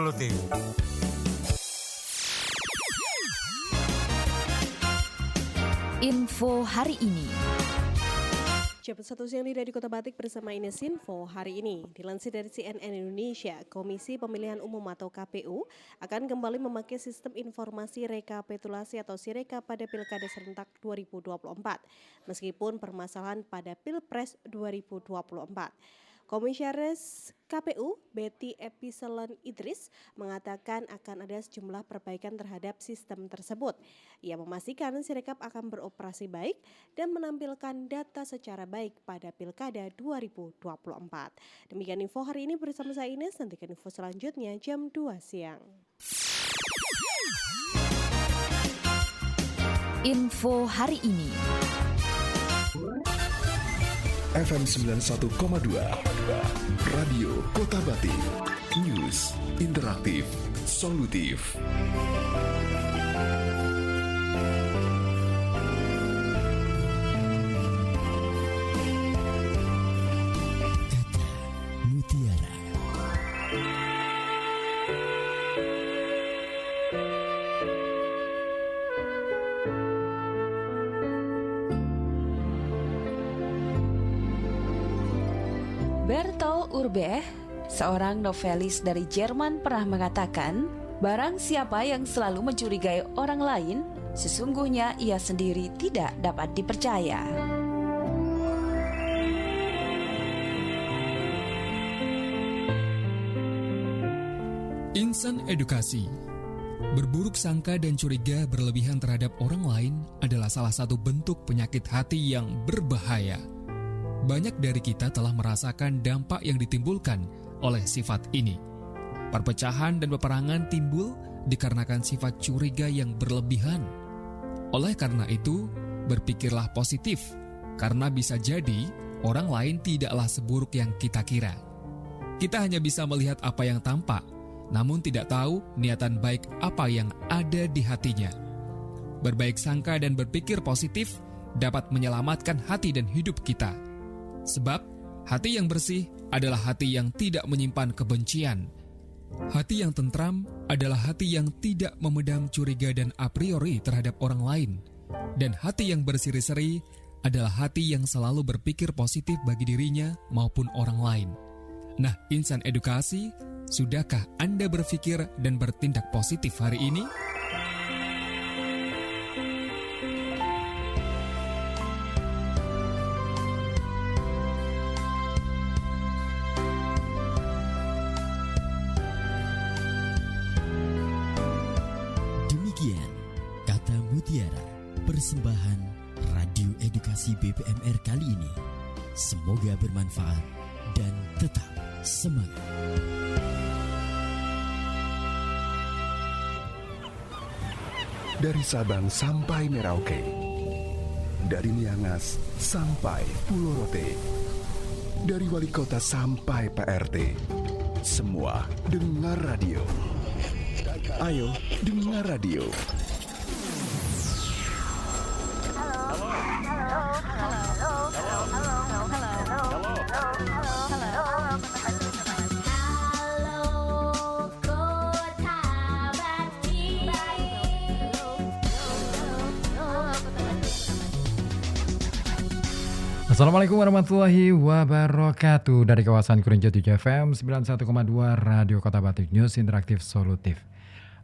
solutif. Info hari ini. Jam 1 siang di Kota Batik bersama Ines Info hari ini. Dilansir dari CNN Indonesia, Komisi Pemilihan Umum atau KPU akan kembali memakai sistem informasi rekapitulasi atau Sirekap pada Pilkada serentak 2024, meskipun permasalahan pada Pilpres 2024. Komisaris KPU Betty Episalon Idris mengatakan akan ada sejumlah perbaikan terhadap sistem tersebut. Ia memastikan Sirekap akan beroperasi baik dan menampilkan data secara baik pada Pilkada 2024. Demikian info hari ini bersama saya Ines, nantikan info selanjutnya jam 2 siang. Info hari ini. FM 91,2 Radio Kota Batik. News interaktif, solutif. Kata Mutiara. Bertolt Urbach, seorang novelis dari Jerman pernah mengatakan, barang siapa yang selalu mencurigai orang lain, sesungguhnya ia sendiri tidak dapat dipercaya. Insan edukasi. Berburuk sangka dan curiga berlebihan terhadap orang lain adalah salah satu bentuk penyakit hati yang berbahaya. Banyak dari kita telah merasakan dampak yang ditimbulkan oleh sifat ini. Perpecahan dan peperangan timbul dikarenakan sifat curiga yang berlebihan. Oleh karena itu, berpikirlah positif, karena bisa jadi orang lain tidaklah seburuk yang kita kira. Kita hanya bisa melihat apa yang tampak, namun tidak tahu niatan baik apa yang ada di hatinya. Berbaik sangka dan berpikir positif dapat menyelamatkan hati dan hidup kita. Sebab, hati yang bersih adalah hati yang tidak menyimpan kebencian. Hati yang tentram adalah hati yang tidak memendam curiga dan a priori terhadap orang lain. Dan hati yang berseri-seri adalah hati yang selalu berpikir positif bagi dirinya maupun orang lain. Nah, insan edukasi, sudahkah Anda berpikir dan bertindak positif hari ini? Demikian Kata Mutiara, persembahan Radio Edukasi BPMR kali ini. Semoga bermanfaat dan tetap semangat. Dari Sabang sampai Merauke, dari Miangas sampai Pulau Rote, dari wali kota sampai PRT, semua dengar radio. Ayo dengar radio. Assalamualaikum warahmatullahi wabarakatuh. Dari kawasan Kurinjati FM 91,2 Radio Kota Batik, News interaktif solutif.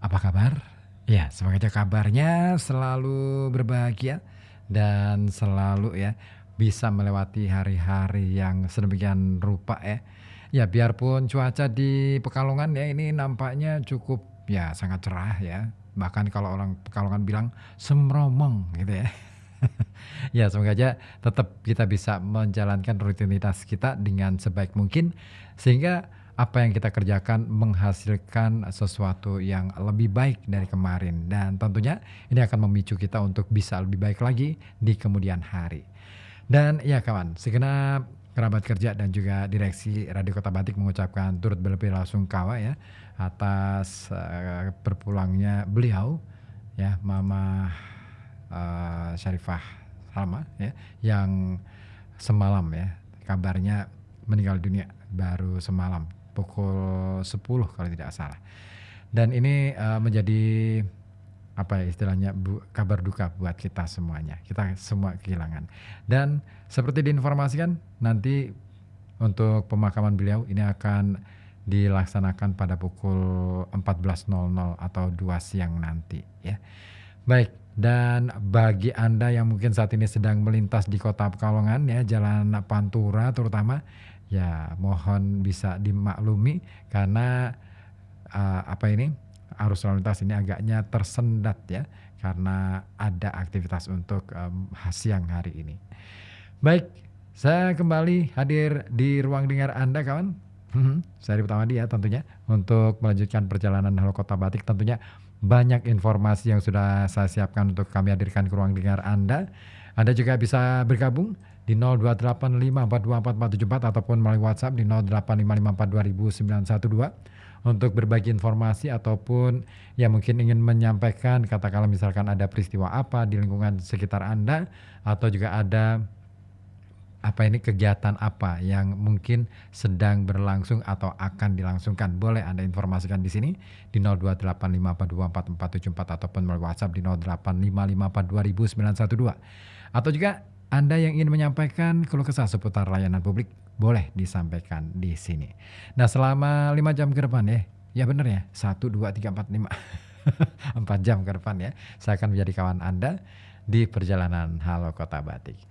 Apa kabar? Ya, semoga kabarnya selalu berbahagia dan selalu ya bisa melewati hari-hari yang sedemikian rupa ya. Ya, biarpun cuaca di Pekalongan ya ini nampaknya cukup ya sangat cerah ya. Bahkan kalau orang Pekalongan bilang semromong gitu ya. Ya, semoga aja tetap kita bisa menjalankan rutinitas kita dengan sebaik mungkin sehingga apa yang kita kerjakan menghasilkan sesuatu yang lebih baik dari kemarin, dan tentunya ini akan memicu kita untuk bisa lebih baik lagi di kemudian hari. Dan ya kawan, segenap kerabat kerja dan juga direksi Radio Kota Batik mengucapkan turut belasungkawa ya atas berpulangnya beliau ya, Mama Syarifah Salma ya, yang semalam ya kabarnya meninggal dunia baru semalam pukul 10 kalau tidak salah. Dan ini menjadi apa ya istilahnya kabar duka buat kita semuanya. Kita semua kehilangan. Dan seperti diinformasikan nanti untuk pemakaman beliau ini akan dilaksanakan pada pukul 14.00 atau 2 siang nanti ya. Baik, dan bagi Anda yang mungkin saat ini sedang melintas di Kota Pekalongan ya, Jalan Pantura terutama, ya mohon bisa dimaklumi karena arus lalu lintas ini agaknya tersendat ya karena ada aktivitas untuk siang hari ini. Baik, saya kembali hadir di ruang dengar Anda kawan. Saya pertama dia tentunya untuk melanjutkan perjalanan Halo Kota Batik. Tentunya banyak informasi yang sudah saya siapkan untuk kami hadirkan ke ruang dengar Anda. Anda juga bisa bergabung di 028542474 ataupun melalui WhatsApp di 08554200912 untuk berbagi informasi ataupun yang mungkin ingin menyampaikan, katakanlah misalkan ada peristiwa apa di lingkungan sekitar Anda atau juga ada kegiatan apa yang mungkin sedang berlangsung atau akan dilangsungkan. Boleh Anda informasikan di sini di 02854244474 ataupun melalui WhatsApp di 08554200912. Atau juga Anda yang ingin menyampaikan keluh kesah seputar layanan publik, boleh disampaikan di sini. Nah, selama 5 jam ke depan ya benar ya, 1, 2, 3, 4, 5 4 jam ke depan ya, saya akan menjadi kawan Anda di perjalanan Halo Kota Batik.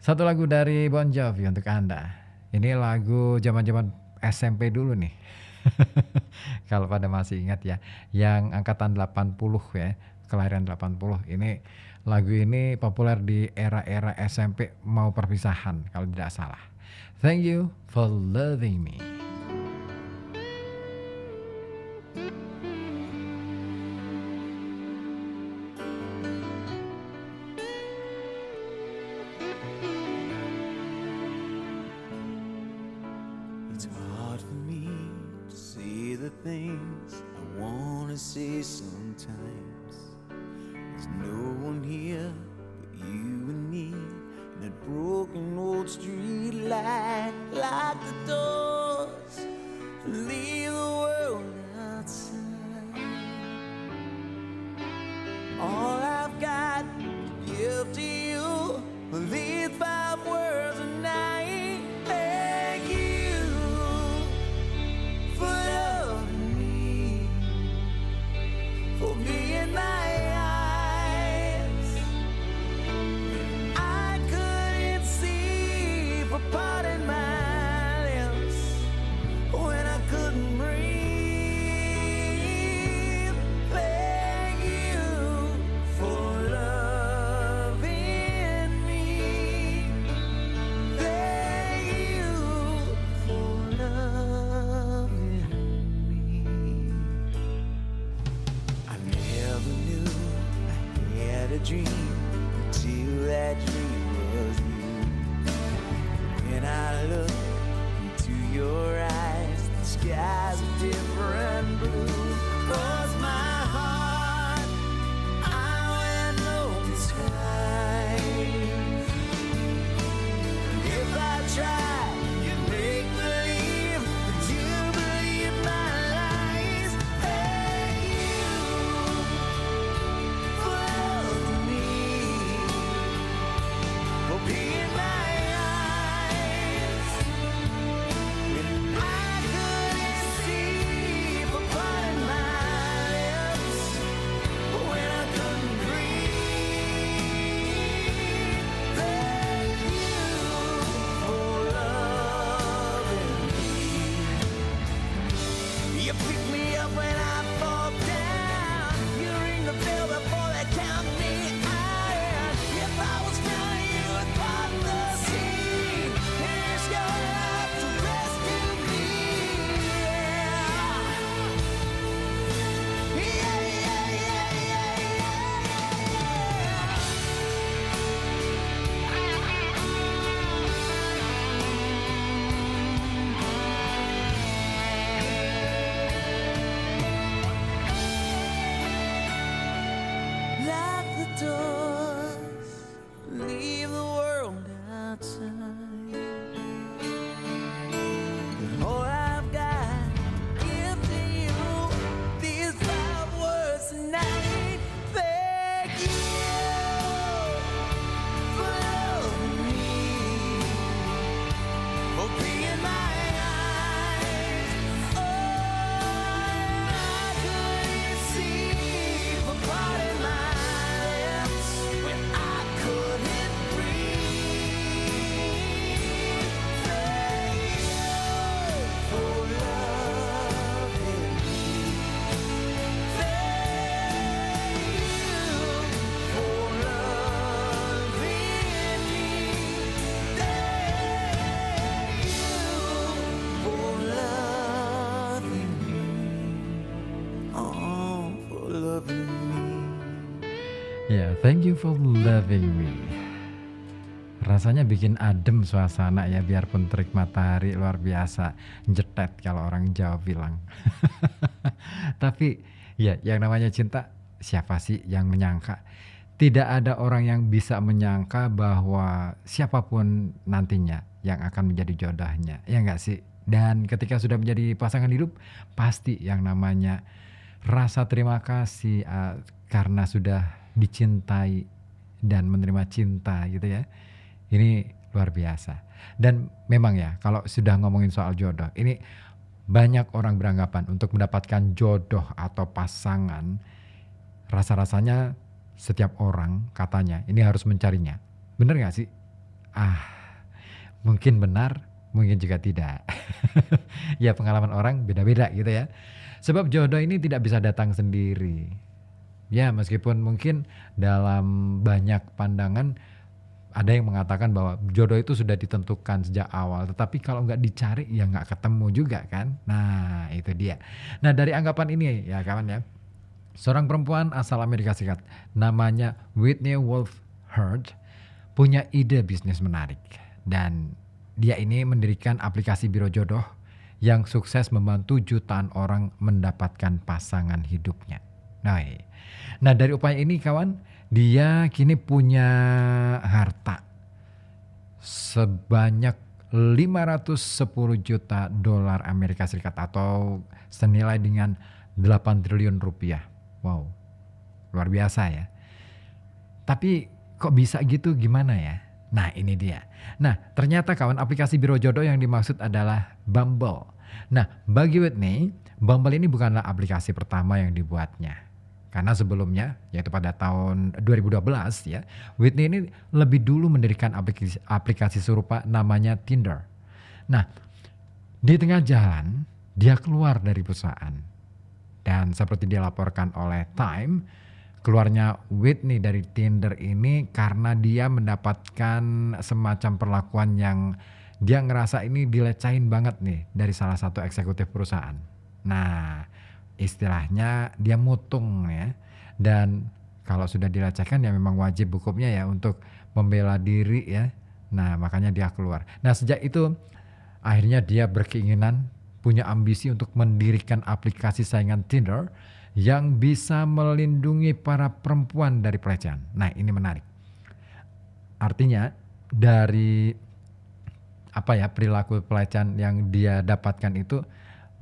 Satu lagu dari Bon Jovi untuk Anda. Ini lagu zaman-zaman SMP dulu nih. Kalau pada masih ingat ya, yang angkatan 80 ya, kelahiran 80. Ini lagu ini populer di era-era SMP mau perpisahan kalau tidak salah. Thank you for loving me. It's hard for me to say the things I wanna say sometimes. There's no one here but you and me, and that broken old street light. Lock the doors, leave the world outside. All I've got to give to you are these 5 words a night. Thank you for loving me, for being my eyes. I couldn't see, for parting my lips when I couldn't breathe. Thank you for loving me. Thank you for loving me. I never knew I had a dream until that dream was you. When I look into your eyes, the sky's a different blue. 'Cause my heart, I went open skies. If I tried, you'd make believe that you believe my lies. Thank you for loving me, for being my eyes. When I couldn't see, for parting my lips when I couldn't breathe. Thank you for loving me. You pick me up when I fall down. You ring the bell before they count me out. If I was drowning, you would part the sea. And it's your love to rescue me. Yeah, yeah, yeah, yeah, yeah. Lock the doors, leave the world outside. All I've got for loving me. Ya, thank you for loving me. Rasanya bikin adem suasana ya, biarpun terik matahari luar biasa. Jetet kalau orang Jawa bilang. Tapi ya, yang namanya cinta, siapa sih yang menyangka? Tidak ada orang yang bisa menyangka bahwa siapapun nantinya yang akan menjadi jodohnya, ya enggak sih? Dan ketika sudah menjadi pasangan hidup, pasti yang namanya rasa terima kasih karena sudah dicintai dan menerima cinta gitu ya. Ini luar biasa. Dan memang ya, kalau sudah ngomongin soal jodoh, ini banyak orang beranggapan untuk mendapatkan jodoh atau pasangan, rasa-rasanya setiap orang katanya ini harus mencarinya. Bener gak sih? Mungkin benar, mungkin juga tidak. Ya, pengalaman orang beda-beda gitu ya. Sebab jodoh ini tidak bisa datang sendiri. Ya, meskipun mungkin dalam banyak pandangan ada yang mengatakan bahwa jodoh itu sudah ditentukan sejak awal, tetapi kalau nggak dicari ya nggak ketemu juga kan. Nah, itu dia. Nah, dari anggapan ini ya kawan ya, seorang perempuan asal Amerika Serikat namanya Whitney Wolfe Herd punya ide bisnis menarik, dan dia ini mendirikan aplikasi biro jodoh yang sukses membantu jutaan orang mendapatkan pasangan hidupnya. Nah, dari upaya ini kawan, dia kini punya harta sebanyak 510 juta dolar Amerika Serikat atau senilai dengan 8 triliun rupiah. Wow, luar biasa ya. Tapi kok bisa gitu, gimana ya? Nah, ini dia. Nah, ternyata kawan, aplikasi biro jodoh yang dimaksud adalah Bumble. Nah, bagi Whitney, Bumble ini bukanlah aplikasi pertama yang dibuatnya. Karena sebelumnya, yaitu pada tahun 2012 ya, Whitney ini lebih dulu mendirikan aplikasi serupa namanya Tinder. Nah, di tengah jalan dia keluar dari perusahaan. Dan seperti dilaporkan oleh Time, keluarnya Whitney dari Tinder ini karena dia mendapatkan semacam perlakuan yang dia ngerasa ini dilecehin banget nih dari salah satu eksekutif perusahaan. Nah, istilahnya dia mutung ya, dan kalau sudah dilecehkan ya memang wajib hukumnya ya untuk membela diri ya. Nah, makanya dia keluar. Nah, sejak itu akhirnya dia berkeinginan, punya ambisi untuk mendirikan aplikasi saingan Tinder yang bisa melindungi para perempuan dari pelecehan. Nah, ini menarik. Artinya dari perilaku pelecehan yang dia dapatkan itu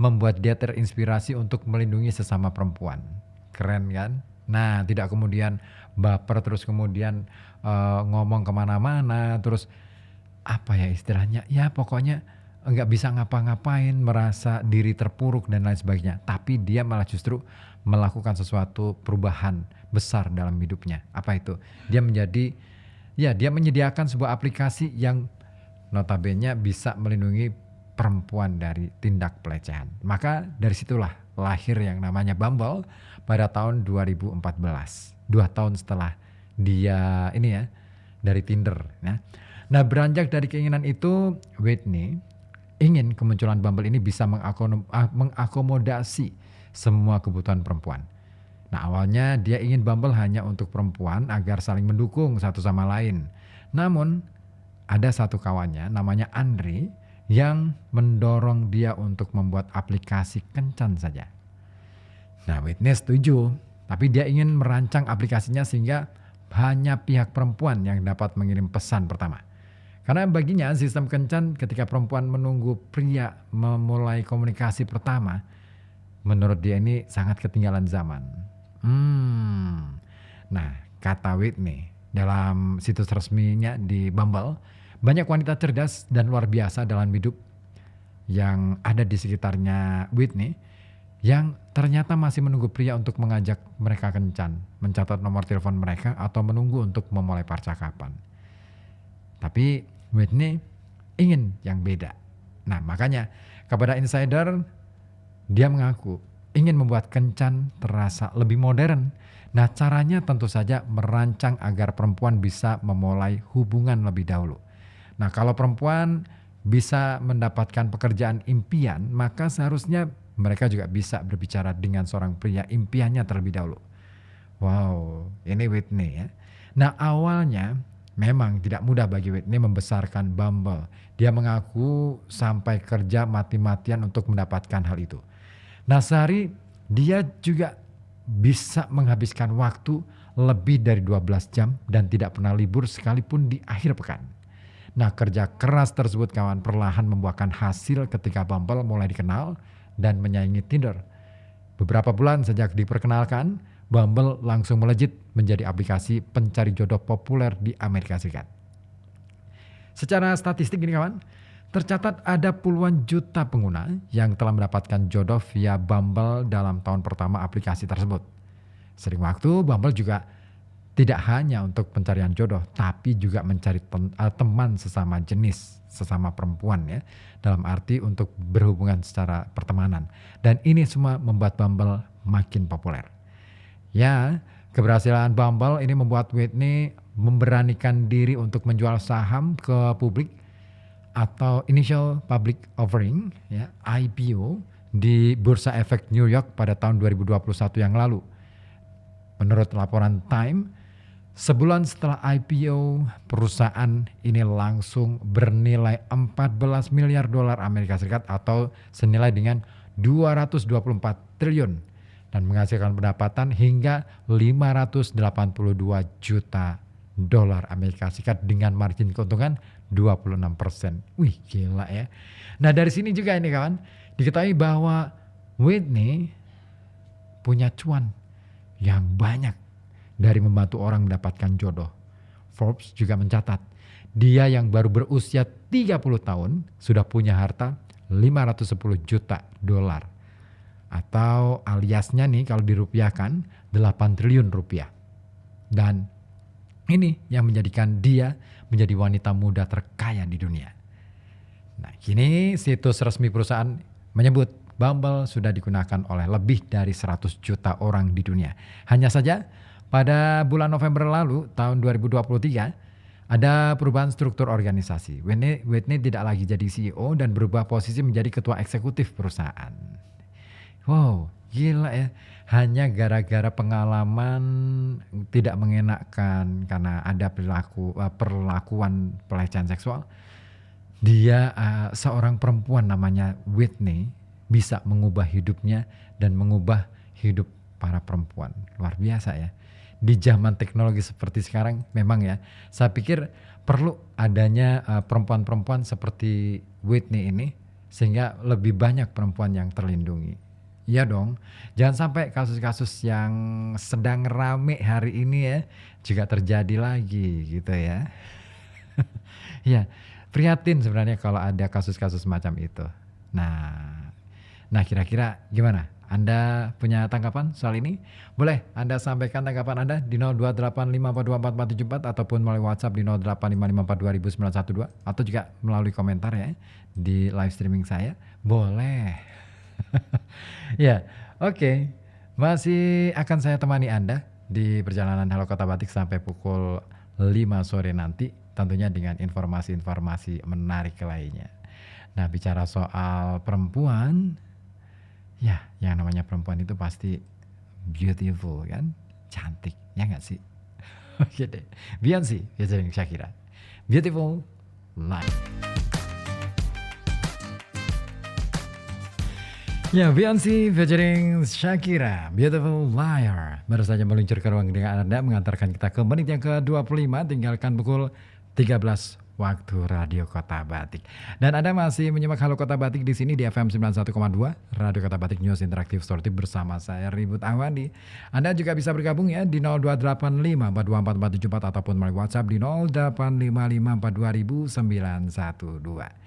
membuat dia terinspirasi untuk melindungi sesama perempuan. Keren kan? Nah, tidak kemudian baper terus kemudian ngomong kemana-mana, terus istilahnya, ya pokoknya nggak bisa ngapa-ngapain, merasa diri terpuruk dan lain sebagainya. Tapi dia malah justru melakukan sesuatu perubahan besar dalam hidupnya. Apa itu? Dia menyediakan sebuah aplikasi yang notabene bisa melindungi perempuan dari tindak pelecehan. Maka dari situlah lahir yang namanya Bumble pada tahun 2014. 2 tahun setelah dia dari Tinder. Nah, beranjak dari keinginan itu, Whitney ingin kemunculan Bumble ini bisa mengakomodasi semua kebutuhan perempuan. Nah, awalnya dia ingin Bumble hanya untuk perempuan agar saling mendukung satu sama lain. Namun ada satu kawannya namanya Andre yang mendorong dia untuk membuat aplikasi kencan saja. Nah, Whitney setuju, tapi dia ingin merancang aplikasinya sehingga hanya pihak perempuan yang dapat mengirim pesan pertama. Karena baginya sistem kencan ketika perempuan menunggu pria memulai komunikasi pertama, menurut dia ini sangat ketinggalan zaman. Nah, kata Whitney dalam situs resminya di Bumble, banyak wanita cerdas dan luar biasa dalam hidup yang ada di sekitarnya Whitney yang ternyata masih menunggu pria untuk mengajak mereka kencan, mencatat nomor telepon mereka atau menunggu untuk memulai percakapan. Tapi Whitney ingin yang beda. Nah, makanya kepada insider dia mengaku ingin membuat kencan terasa lebih modern. Nah, caranya tentu saja merancang agar perempuan bisa memulai hubungan lebih dahulu. Nah, kalau perempuan bisa mendapatkan pekerjaan impian, maka seharusnya mereka juga bisa berbicara dengan seorang pria impiannya terlebih dahulu. Wow, ini Whitney ya. Nah awalnya memang tidak mudah bagi Whitney membesarkan Bumble. Dia mengaku sampai kerja mati-matian untuk mendapatkan hal itu. Nah sehari dia juga bisa menghabiskan waktu lebih dari 12 jam dan tidak pernah libur sekalipun di akhir pekan. Nah kerja keras tersebut kawan perlahan membuahkan hasil ketika Bumble mulai dikenal dan menyaingi Tinder. Beberapa bulan sejak diperkenalkan, Bumble langsung melejit menjadi aplikasi pencari jodoh populer di Amerika Serikat. Secara statistik ini kawan, tercatat ada puluhan juta pengguna yang telah mendapatkan jodoh via Bumble dalam tahun pertama aplikasi tersebut. Sering waktu Bumble juga tidak hanya untuk pencarian jodoh, tapi juga mencari teman sesama jenis, sesama perempuan ya. Dalam arti untuk berhubungan secara pertemanan. Dan ini semua membuat Bumble makin populer. Ya, keberhasilan Bumble ini membuat Whitney memberanikan diri untuk menjual saham ke publik atau Initial Public Offering ya, IPO di Bursa Efek New York pada tahun 2021 yang lalu. Menurut laporan Time, sebulan setelah IPO, perusahaan ini langsung bernilai 14 miliar dolar Amerika Serikat atau senilai dengan 224 triliun dan menghasilkan pendapatan hingga 582 juta dolar Amerika Serikat dengan margin keuntungan 26%. Wih gila ya. Nah dari sini juga ini kawan, diketahui bahwa Whitney punya cuan yang banyak dari membantu orang mendapatkan jodoh. Forbes juga mencatat, dia yang baru berusia 30 tahun sudah punya harta 510 juta dolar. Atau aliasnya nih kalau dirupiahkan 8 triliun rupiah. Dan ini yang menjadikan dia menjadi wanita muda terkaya di dunia. Nah kini situs resmi perusahaan menyebut Bumble sudah digunakan oleh lebih dari 100 juta orang di dunia. Hanya saja pada bulan November lalu tahun 2023 ada perubahan struktur organisasi. Whitney tidak lagi jadi CEO dan berubah posisi menjadi ketua eksekutif perusahaan. Wow, gila ya. Hanya gara-gara pengalaman tidak mengenakan karena ada perlakuan pelecehan seksual. Dia seorang perempuan namanya Whitney bisa mengubah hidupnya dan mengubah hidup para perempuan. Luar biasa ya. Di zaman teknologi seperti sekarang memang ya, saya pikir perlu adanya perempuan-perempuan seperti Whitney ini sehingga lebih banyak perempuan yang terlindungi. Iya dong, jangan sampai kasus-kasus yang sedang rame hari ini ya juga terjadi lagi gitu ya. Ya, prihatin sebenarnya kalau ada kasus-kasus macam itu. Nah kira-kira gimana? Anda punya tanggapan soal ini? Boleh Anda sampaikan tanggapan Anda di 0285424474 ataupun melalui WhatsApp di 0855422912 atau juga melalui komentar ya di live streaming saya. Boleh. Ya, oke. Masih akan saya temani Anda di perjalanan Halo Kota Batik sampai pukul 5 sore nanti, tentunya dengan informasi-informasi menarik lainnya. Nah, bicara soal perempuan, ya, yang namanya perempuan itu pasti beautiful kan, cantik, ya nggak sih? Oke deh, Beyonce featuring Shakira, Beautiful Life. Ya, Beyonce featuring Shakira, Beautiful Liar. Baru saja meluncur ke ruang dengar Anda, mengantarkan kita ke menit yang ke-25, tinggalkan pukul 13 waktu Radio Kota Batik. Dan Anda masih menyimak Halo Kota Batik di sini di FM 91,2 Radio Kota Batik News Interaktif Story bersama saya Ribut Ahwandi. Anda juga bisa bergabung ya di 0285424474 ataupun melalui WhatsApp di 0855422912.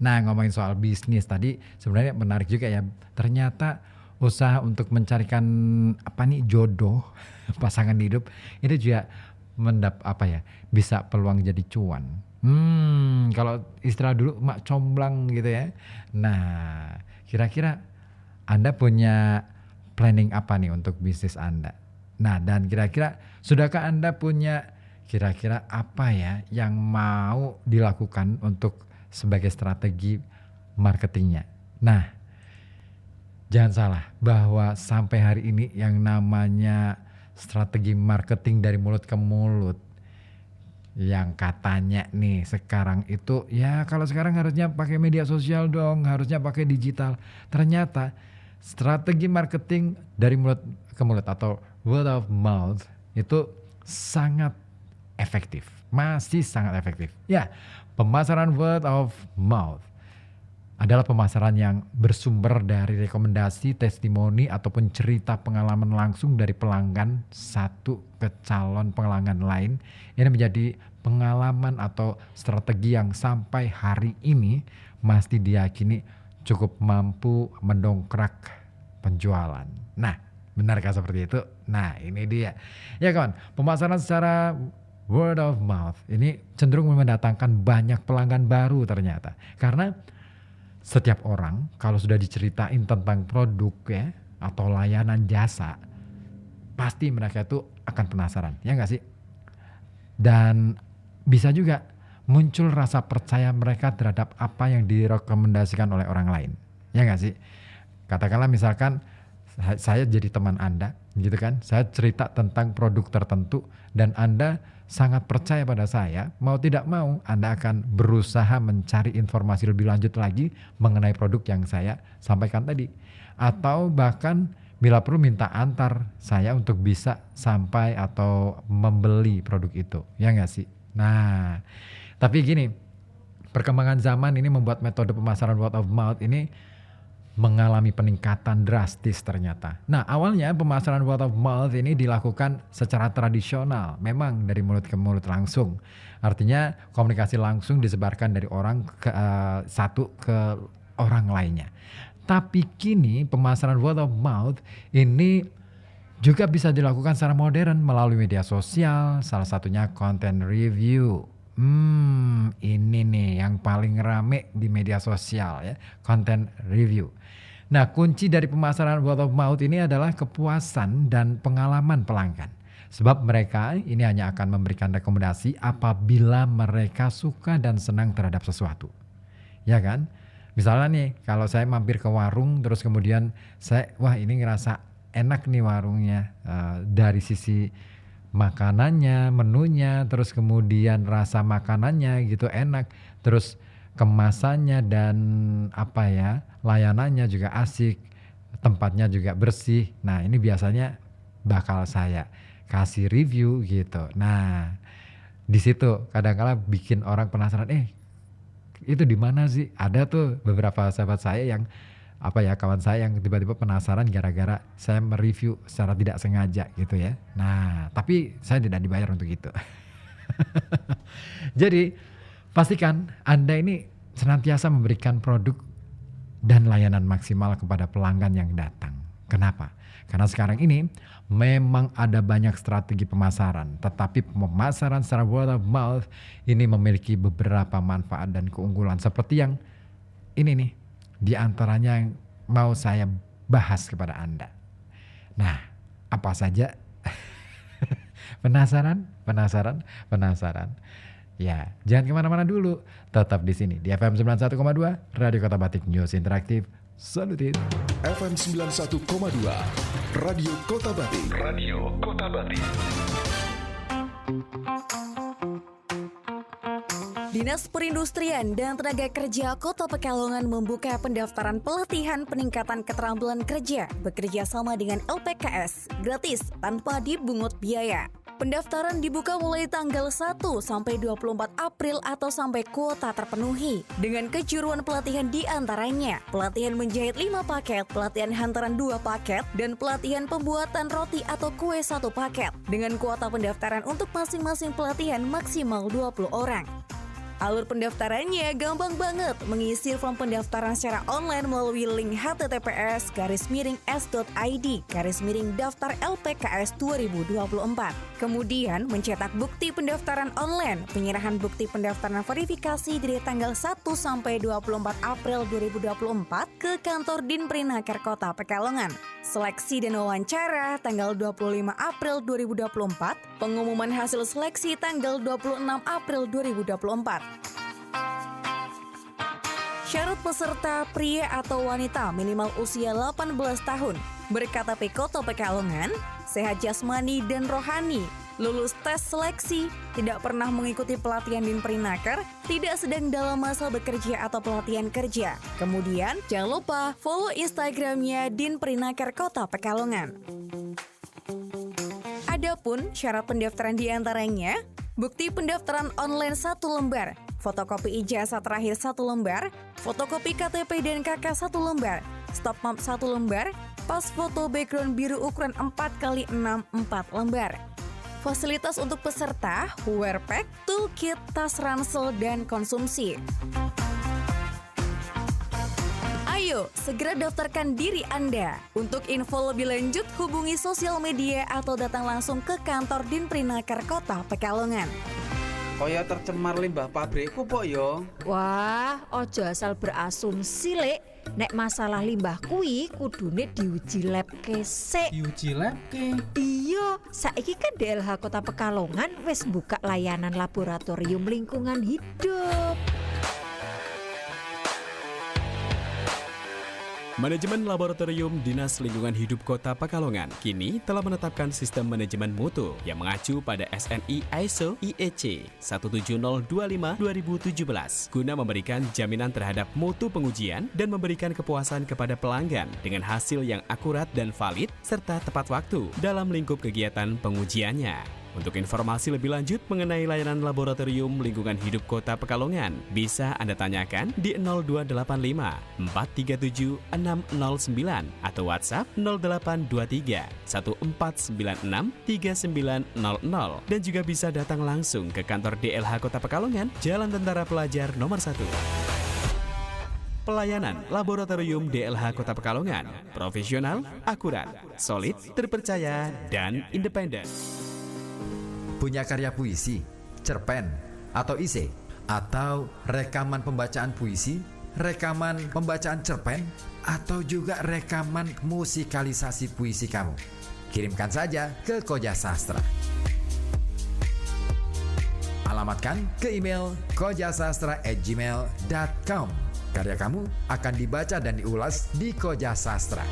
Nah, ngomongin soal bisnis tadi sebenarnya menarik juga ya. Ternyata usaha untuk mencarikan jodoh pasangan hidup itu juga bisa peluang jadi cuan. Kalau istilah dulu mak comblang gitu ya. Nah, kira-kira Anda punya planning apa nih untuk bisnis Anda? Nah, dan kira-kira sudahkah Anda punya kira-kira apa ya yang mau dilakukan untuk sebagai strategi marketingnya? Nah, Jangan salah bahwa sampai hari ini yang namanya strategi marketing dari mulut ke mulut yang katanya nih sekarang itu ya kalau sekarang harusnya pakai media sosial dong, harusnya pakai digital. Ternyata strategi marketing dari mulut ke mulut atau word of mouth itu sangat efektif, masih sangat efektif. Ya, pemasaran word of mouth adalah pemasaran yang bersumber dari rekomendasi, testimoni, ataupun cerita pengalaman langsung dari pelanggan satu ke calon pelanggan lain. Ini menjadi pengalaman atau strategi yang sampai hari ini masih diyakini cukup mampu mendongkrak penjualan. Nah, benarkah seperti itu? Nah, ini dia. Ya kawan, pemasaran secara word of mouth ini cenderung mendatangkan banyak pelanggan baru ternyata. Karena setiap orang kalau sudah diceritain tentang produk ya atau layanan jasa, pasti mereka itu akan penasaran, ya nggak sih? Dan bisa juga muncul rasa percaya mereka terhadap apa yang direkomendasikan oleh orang lain, ya nggak sih? Katakanlah misalkan saya jadi teman Anda, gitu kan? Saya cerita tentang produk tertentu dan Anda sangat percaya pada saya, mau tidak mau Anda akan berusaha mencari informasi lebih lanjut lagi mengenai produk yang saya sampaikan tadi. Atau bahkan bila perlu minta antar saya untuk bisa sampai atau membeli produk itu, ya nggak sih? Nah, tapi gini, perkembangan zaman ini membuat metode pemasaran word of mouth ini mengalami peningkatan drastis ternyata. Nah, awalnya pemasaran word of mouth ini dilakukan secara tradisional, memang dari mulut ke mulut langsung. Artinya komunikasi langsung disebarkan dari orang ke satu ke orang lainnya. Tapi kini pemasaran word of mouth ini juga bisa dilakukan secara modern melalui media sosial, salah satunya content review. Ini nih yang paling rame di media sosial ya, content review. Nah, kunci dari pemasaran word of mouth ini adalah kepuasan dan pengalaman pelanggan. Sebab mereka ini hanya akan memberikan rekomendasi apabila mereka suka dan senang terhadap sesuatu. Ya kan? Misalnya nih, kalau saya mampir ke warung terus kemudian wah ini ngerasa enak nih warungnya dari sisi makanannya, menunya, terus kemudian rasa makanannya gitu enak, terus kemasannya dan layanannya juga asik, tempatnya juga bersih. Nah, ini biasanya bakal saya kasih review gitu. Nah, di situ kadang-kala bikin orang penasaran, itu di mana sih? Ada tuh beberapa sahabat saya yang kawan saya yang tiba-tiba penasaran gara-gara saya mereview secara tidak sengaja gitu ya. Nah, tapi saya tidak dibayar untuk itu. Jadi, pastikan Anda ini senantiasa memberikan produk dan layanan maksimal kepada pelanggan yang datang. Kenapa? Karena sekarang ini memang ada banyak strategi pemasaran, tetapi pemasaran secara word of mouth ini memiliki beberapa manfaat dan keunggulan seperti yang ini nih. Di antaranya yang mau saya bahas kepada Anda. Nah, apa saja? Penasaran? Ya, jangan kemana-mana dulu. Tetap di sini di FM 91,2 Radio Kota Batik News Interaktif Solutif. FM 91,2 Radio Kota Batik. Dinas Perindustrian dan Tenaga Kerja Kota Pekalongan membuka pendaftaran pelatihan peningkatan keterampilan kerja bekerja sama dengan LPKS gratis tanpa dipungut biaya. Pendaftaran dibuka mulai tanggal 1 sampai 24 April atau sampai kuota terpenuhi. Dengan kejuruan pelatihan di antaranya pelatihan menjahit 5 paket, pelatihan hantaran 2 paket, dan pelatihan pembuatan roti atau kue 1 paket. Dengan kuota pendaftaran untuk masing-masing pelatihan maksimal 20 orang. Alur pendaftarannya gampang banget. Mengisi form pendaftaran secara online melalui link https://s.id/daftar LPKS 2024. Kemudian mencetak bukti pendaftaran online. Penyerahan bukti pendaftaran verifikasi dari tanggal 1 sampai 24 April 2024 ke kantor Dinperinaker Kota Pekalongan. Seleksi dan wawancara tanggal 25 April 2024. Pengumuman hasil seleksi tanggal 26 April 2024. Syarat peserta pria atau wanita minimal usia 18 tahun, berKTP Kota Pekalongan, sehat jasmani dan rohani, lulus tes seleksi, tidak pernah mengikuti pelatihan Dinperinaker, tidak sedang dalam masa bekerja atau pelatihan kerja. Kemudian, jangan lupa follow Instagramnya Dinperinaker Kota Pekalongan. Adapun syarat pendaftaran diantaranya, bukti pendaftaran online 1 lembar, fotokopi ijazah terakhir 1 lembar, fotokopi KTP dan KK 1 lembar, stop map 1 lembar, pas foto background biru ukuran 4x6 4 lembar. Fasilitas untuk peserta, wear pack, toolkit, tas ransel, dan konsumsi. Ayo, segera daftarkan diri Anda. Untuk info lebih lanjut, hubungi sosial media atau datang langsung ke kantor Dinperinaker Kota Pekalongan. Kaya tercemar limbah pabrikku pok yo. Wah, ojo asal berasumsi lek. Nek masalah limbah kuwi kudune diuji lab kesik. Diuji lab ke? Iya, saiki kan DLH Kota Pekalongan wis buka layanan laboratorium lingkungan hidup. Manajemen Laboratorium Dinas Lingkungan Hidup Kota Pekalongan kini telah menetapkan sistem manajemen mutu yang mengacu pada SNI ISO IEC 17025-2017 guna memberikan jaminan terhadap mutu pengujian dan memberikan kepuasan kepada pelanggan dengan hasil yang akurat dan valid serta tepat waktu dalam lingkup kegiatan pengujiannya. Untuk informasi lebih lanjut mengenai layanan Laboratorium Lingkungan Hidup Kota Pekalongan, bisa Anda tanyakan di 0285 437 609 atau WhatsApp 0823 1496 3900 dan juga bisa datang langsung ke kantor DLH Kota Pekalongan, Jalan Tentara Pelajar nomor 1. Pelayanan Laboratorium DLH Kota Pekalongan, profesional, akurat, solid, terpercaya, dan independen. Punya karya puisi, cerpen, atau ise, atau rekaman pembacaan puisi, rekaman pembacaan cerpen, atau juga rekaman musikalisasi puisi kamu. Kirimkan saja ke Koja Sastra. Alamatkan ke email kojasastra@gmail.com. Karya kamu akan dibaca dan diulas di Koja Sastra.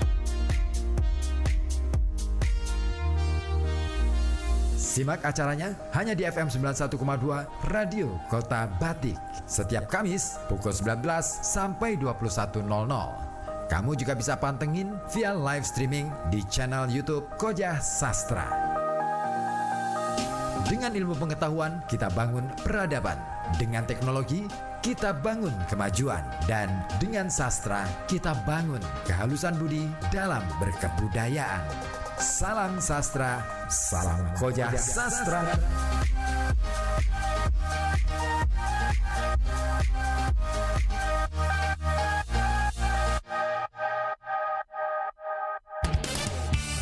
Simak acaranya hanya di FM 91,2 Radio Kota Batik setiap Kamis pukul 19 sampai 21.00. Kamu juga bisa pantengin via live streaming di channel YouTube Koja Sastra. Dengan ilmu pengetahuan kita bangun peradaban, dengan teknologi kita bangun kemajuan, dan dengan sastra kita bangun kehalusan budi dalam berkebudayaan. Salam sastra, salam Koja Sastra.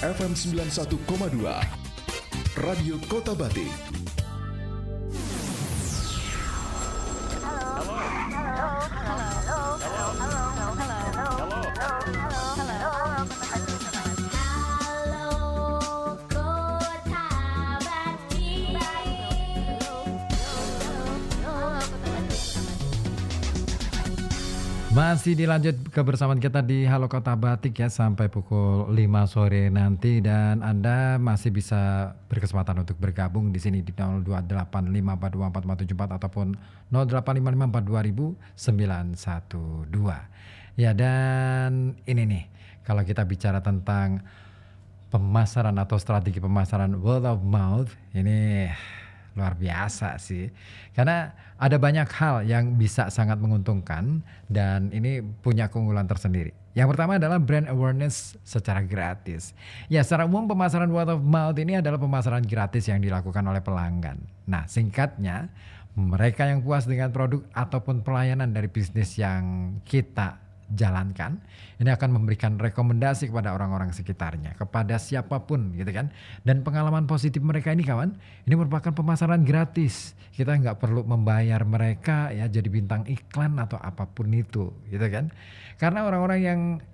FM 91,2 Radio Kota Batik. Masih dilanjut kebersamaan kita di Halo Kota Batik ya sampai pukul 5 sore nanti, dan Anda masih bisa berkesempatan untuk bergabung di sini di 0285424474 ataupun 0855420912. Ya, dan ini nih kalau kita bicara tentang pemasaran atau strategi pemasaran word of mouth, ini luar biasa sih. Karena ada banyak hal yang bisa sangat menguntungkan dan ini punya keunggulan tersendiri. Yang pertama adalah brand awareness secara gratis. Ya, secara umum pemasaran word of mouth ini adalah pemasaran gratis yang dilakukan oleh pelanggan. Nah, singkatnya, mereka yang puas dengan produk ataupun pelayanan dari bisnis yang kita jalankan, ini akan memberikan rekomendasi kepada orang-orang sekitarnya, kepada siapapun gitu kan. Dan pengalaman positif mereka ini kawan, ini merupakan pemasaran gratis. Kita nggak perlu membayar mereka ya jadi bintang iklan atau apapun itu gitu kan. Karena orang-orang yang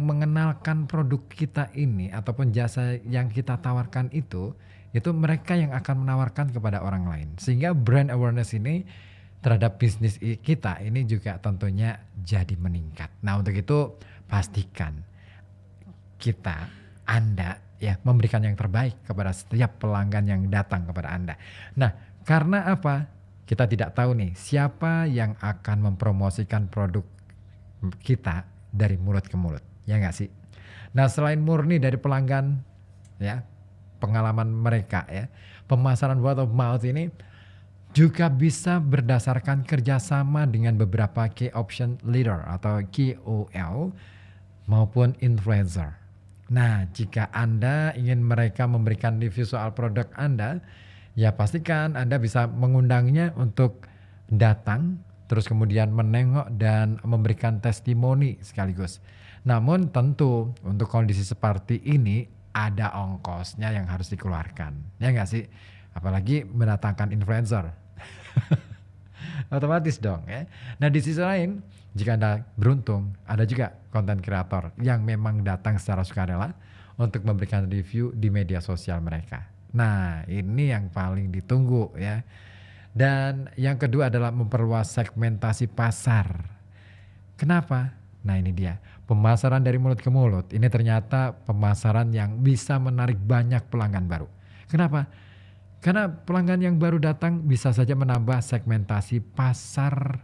mengenalkan produk kita ini ataupun jasa yang kita tawarkan itu mereka yang akan menawarkan kepada orang lain. Sehingga brand awareness ini terhadap bisnis kita ini juga tentunya jadi meningkat. Nah, untuk itu pastikan Anda ya memberikan yang terbaik kepada setiap pelanggan yang datang kepada Anda. Nah, karena apa? Kita tidak tahu nih siapa yang akan mempromosikan produk kita dari mulut ke mulut, ya nggak sih? Nah, selain murni dari pelanggan, ya pengalaman mereka ya, pemasaran word of mouth ini juga bisa berdasarkan kerjasama dengan beberapa key option leader atau KOL maupun influencer. Nah, jika Anda ingin mereka memberikan review soal produk Anda, ya pastikan Anda bisa mengundangnya untuk datang, terus kemudian menengok dan memberikan testimoni sekaligus. Namun tentu untuk kondisi seperti ini ada ongkosnya yang harus dikeluarkan. Ya nggak sih? Apalagi mendatangkan influencer. Otomatis dong ya. Nah, di sisi lain, jika Anda beruntung, ada juga konten kreator yang memang datang secara sukarela untuk memberikan review di media sosial mereka. Nah, ini yang paling ditunggu ya. Dan yang kedua adalah memperluas segmentasi pasar. Kenapa? Nah, ini dia. Pemasaran dari mulut ke mulut. Ini ternyata pemasaran yang bisa menarik banyak pelanggan baru. Kenapa? Karena pelanggan yang baru datang bisa saja menambah segmentasi pasar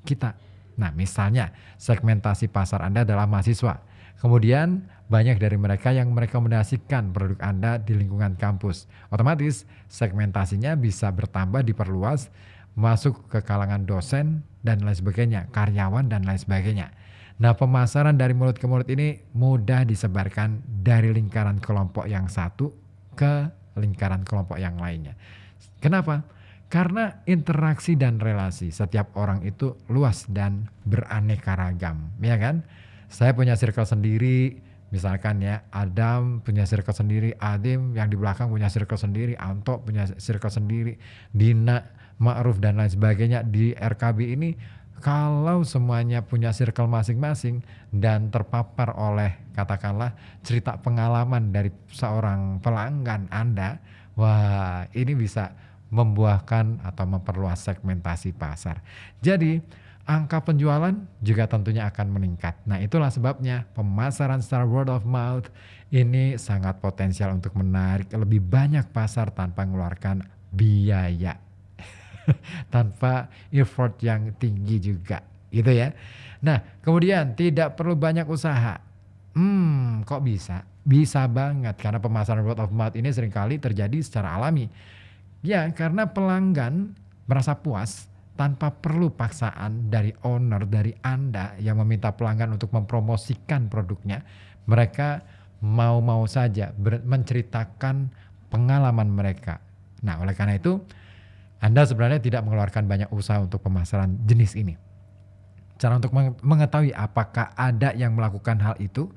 kita. Nah, misalnya segmentasi pasar Anda adalah mahasiswa. Kemudian banyak dari mereka yang merekomendasikan produk Anda di lingkungan kampus. Otomatis segmentasinya bisa bertambah, diperluas, masuk ke kalangan dosen dan lain sebagainya, karyawan dan lain sebagainya. Nah, pemasaran dari mulut ke mulut ini mudah disebarkan dari lingkaran kelompok yang satu ke lingkaran kelompok yang lainnya. Kenapa? Karena interaksi dan relasi setiap orang itu luas dan beraneka ragam, ya kan? Saya punya circle sendiri, misalkan ya, Adam punya circle sendiri, Adim yang di belakang punya circle sendiri, Anto punya circle sendiri, Dina, Ma'ruf dan lain sebagainya. Di RKB ini kalau semuanya punya circle masing-masing dan terpapar oleh katakanlah cerita pengalaman dari seorang pelanggan Anda, wah ini bisa membuahkan atau memperluas segmentasi pasar. Jadi angka penjualan juga tentunya akan meningkat. Nah, itulah sebabnya pemasaran secara word of mouth ini sangat potensial untuk menarik lebih banyak pasar tanpa mengeluarkan biaya. Tanpa effort yang tinggi juga, gitu ya. Nah, kemudian tidak perlu banyak usaha. Kok bisa? Bisa banget, karena pemasaran word of mouth ini seringkali terjadi secara alami. Ya, karena pelanggan merasa puas tanpa perlu paksaan dari owner, dari Anda yang meminta pelanggan untuk mempromosikan produknya. Mereka mau-mau saja menceritakan pengalaman mereka. Nah, oleh karena itu Anda sebenarnya tidak mengeluarkan banyak usaha untuk pemasaran jenis ini. Cara untuk mengetahui apakah ada yang melakukan hal itu,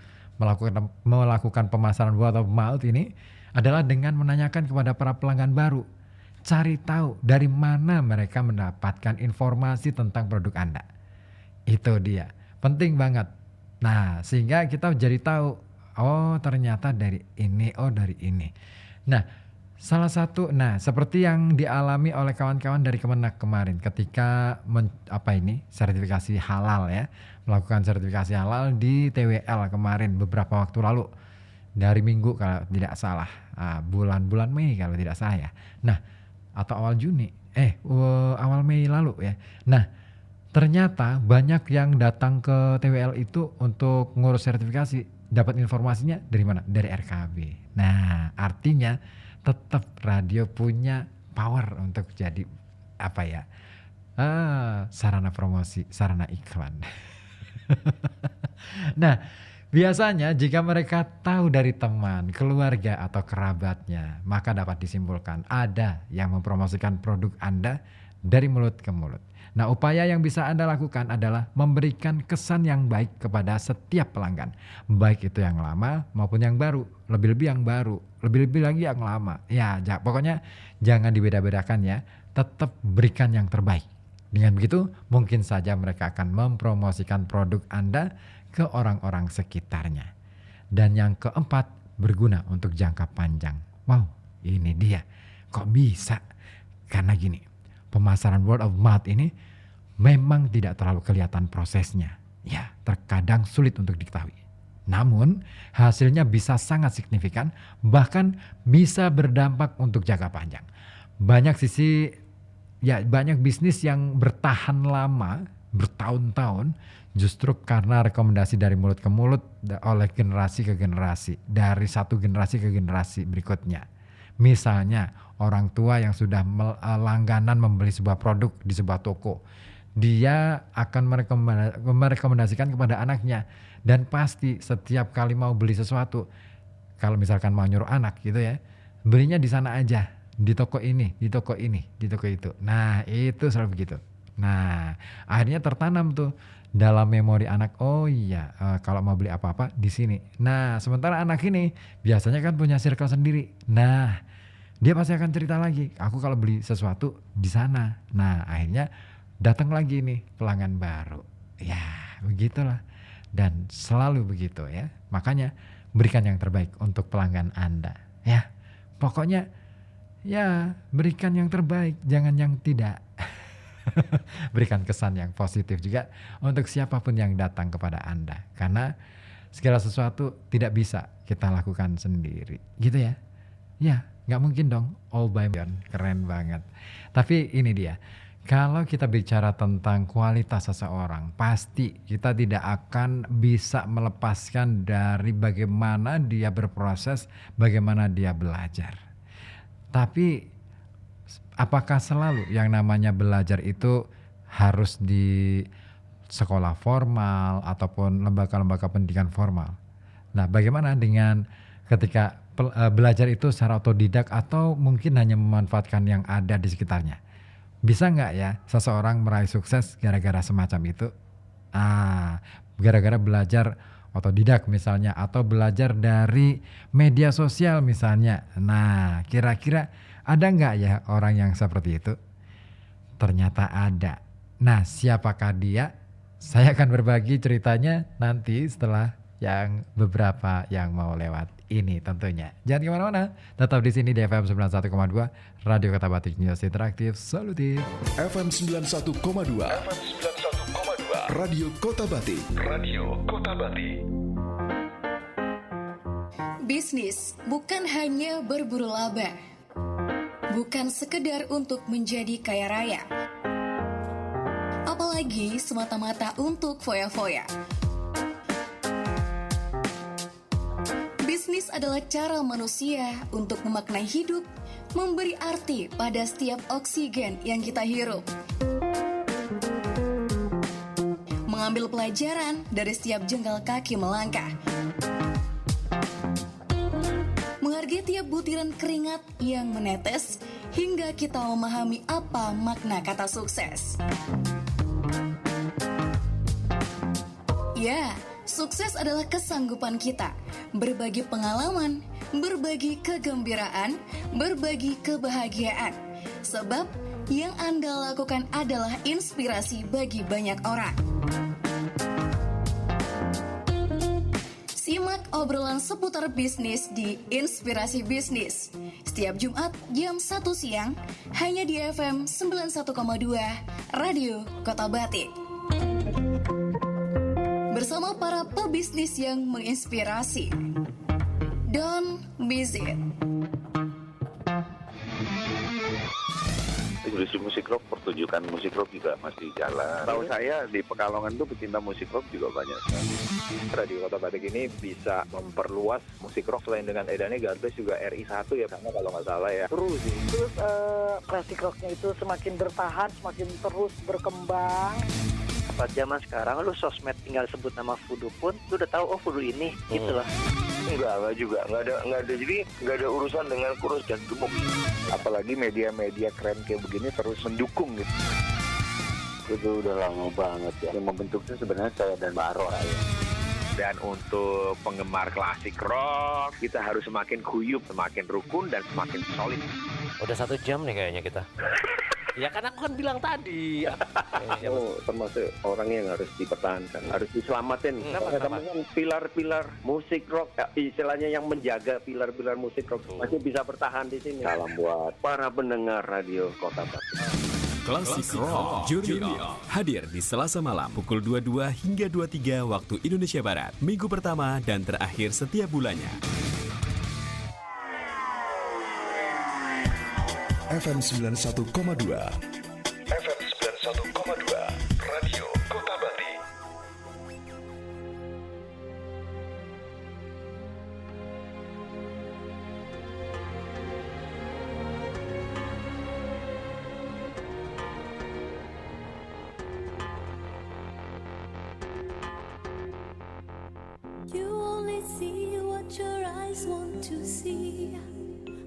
melakukan pemasaran word of mouth ini adalah dengan menanyakan kepada para pelanggan baru. Cari tahu dari mana mereka mendapatkan informasi tentang produk Anda. Itu dia, penting banget. Nah, sehingga kita jadi tahu, oh ternyata dari ini, oh dari ini. Nah, seperti yang dialami oleh kawan-kawan dari Kemenak kemarin ketika sertifikasi halal ya, melakukan sertifikasi halal di TWL kemarin beberapa waktu lalu, dari minggu kalau tidak salah, bulan Mei kalau tidak salah ya. Nah, atau awal Mei lalu ya. Nah, ternyata banyak yang datang ke TWL itu untuk ngurus sertifikasi, dapat informasinya dari mana? Dari RKB. Nah, artinya tetap radio punya power untuk jadi sarana promosi, sarana iklan. Nah, biasanya jika mereka tahu dari teman, keluarga atau kerabatnya, maka dapat disimpulkan ada yang mempromosikan produk Anda dari mulut ke mulut. Nah, upaya yang bisa Anda lakukan adalah memberikan kesan yang baik kepada setiap pelanggan. Baik itu yang lama maupun yang baru. Lebih-lebih yang baru, lebih-lebih lagi yang lama. Ya, pokoknya jangan dibeda-bedakan ya. Tetap berikan yang terbaik. Dengan begitu, mungkin saja mereka akan mempromosikan produk Anda ke orang-orang sekitarnya. Dan yang keempat, berguna untuk jangka panjang. Wow, ini dia. Kok bisa? Karena gini, pemasaran word of mouth ini memang tidak terlalu kelihatan prosesnya. Ya, terkadang sulit untuk diketahui. Namun, hasilnya bisa sangat signifikan, bahkan bisa berdampak untuk jangka panjang. Banyak bisnis yang bertahan lama, bertahun-tahun, justru karena rekomendasi dari mulut ke mulut oleh generasi ke generasi, dari satu generasi ke generasi berikutnya. Misalnya, orang tua yang sudah langganan membeli sebuah produk di sebuah toko, dia akan merekomendasikan kepada anaknya, dan pasti setiap kali mau beli sesuatu, kalau misalkan mau nyuruh anak gitu ya, belinya di sana aja, di toko ini, di toko ini, di toko itu. Nah, itu selalu begitu. Nah, akhirnya tertanam tuh dalam memori anak, oh iya, kalau mau beli apa-apa di sini. Nah, sementara anak ini biasanya kan punya circle sendiri. Nah, dia pasti akan cerita lagi, aku kalau beli sesuatu di sana. Nah, akhirnya datang lagi nih pelanggan baru. Ya, begitulah. Dan selalu begitu ya. Makanya berikan yang terbaik untuk pelanggan Anda. Ya, pokoknya ya berikan yang terbaik, jangan yang tidak. Berikan kesan yang positif juga untuk siapapun yang datang kepada Anda. Karena segala sesuatu tidak bisa kita lakukan sendiri. Gitu ya. Ya, gak mungkin dong all by one. Keren banget. Tapi ini dia. Kalau kita bicara tentang kualitas seseorang, pasti kita tidak akan bisa melepaskan dari bagaimana dia berproses, bagaimana dia belajar. Tapi apakah selalu yang namanya belajar itu harus di sekolah formal ataupun lembaga-lembaga pendidikan formal? Nah, bagaimana dengan ketika belajar itu secara otodidak atau mungkin hanya memanfaatkan yang ada di sekitarnya? Bisa nggak ya seseorang meraih sukses gara-gara semacam itu? Gara-gara belajar otodidak misalnya, atau belajar dari media sosial misalnya. Nah, kira-kira ada nggak ya orang yang seperti itu? Ternyata ada. Nah, siapakah dia? Saya akan berbagi ceritanya nanti setelah yang beberapa yang mau lewat ini tentunya. Jangan kemana-mana, tetap di sini di FM 91,2 Radio Kota Batik, News Interaktif Solutif. FM 91,2 Radio Kota Batik. Radio Kota Batik. Bisnis bukan hanya berburu laba, bukan sekedar untuk menjadi kaya raya, apalagi semata-mata untuk foya-foya. Bisnis adalah cara manusia untuk memaknai hidup, memberi arti pada setiap oksigen yang kita hirup, mengambil pelajaran dari setiap jengkal kaki melangkah, menghargai tiap butiran keringat yang menetes hingga kita memahami apa makna kata sukses. Ya, sukses adalah kesanggupan kita berbagi pengalaman, berbagi kegembiraan, berbagi kebahagiaan. Sebab yang Anda lakukan adalah inspirasi bagi banyak orang. Simak obrolan seputar bisnis di Inspirasi Bisnis setiap Jumat jam 1 siang hanya di FM 91,2 Radio Kota Batik. Bersama para pebisnis yang menginspirasi. Don't miss it. Industri musik rock, pertunjukan musik rock juga masih jalan. Tahu saya di Pekalongan tuh pecinta musik rock juga banyak sekali. Radio Kota Batik ini bisa memperluas musik rock selain dengan edannya God Bless juga RI1 ya, karena kalau nggak salah ya. Terus klasik rocknya itu semakin bertahan, semakin terus berkembang. Pada zaman sekarang lu sosmed tinggal sebut nama Fudu pun lu udah tahu oh Fudu ini gitu loh. Enggak juga, enggak ada jadi enggak ada urusan dengan kurus dan gemuk. Apalagi media-media keren kayak begini terus mendukung gitu. Itu udah lama banget ya. Yang membentuknya sebenarnya saya dan Baro ya. Dan untuk penggemar klasik rock, kita harus semakin guyup, semakin rukun dan semakin solid. Udah 1 jam nih kayaknya kita. Ya kan aku kan bilang tadi. Termasuk orang yang harus dipertahankan, harus diselamatin. Karena pilar-pilar musik rock, istilahnya yang menjaga pilar-pilar musik rock masih bisa bertahan di sini. Salam buat para pendengar Radio Kota Batik. Classic Rock Junior hadir di Selasa malam pukul 22 hingga 23 waktu Indonesia Barat, minggu pertama dan terakhir setiap bulannya. FM 91,2 FM 91,2 Radio Kota Bati. You only see what your eyes want to see.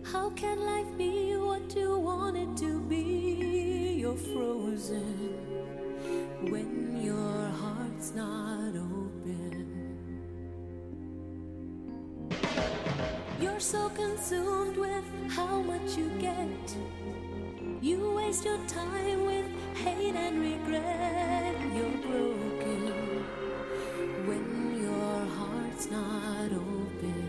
How can life be what you want it to be? You're frozen when your heart's not open. You're so consumed with how much you get. You waste your time with hate and regret. You're broken when your heart's not open.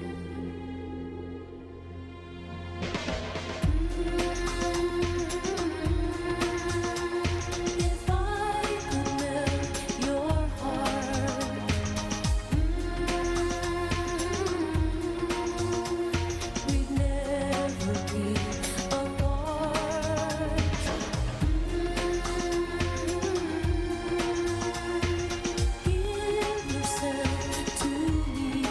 If I could melt your heart, we'd never be apart. Give yourself to me.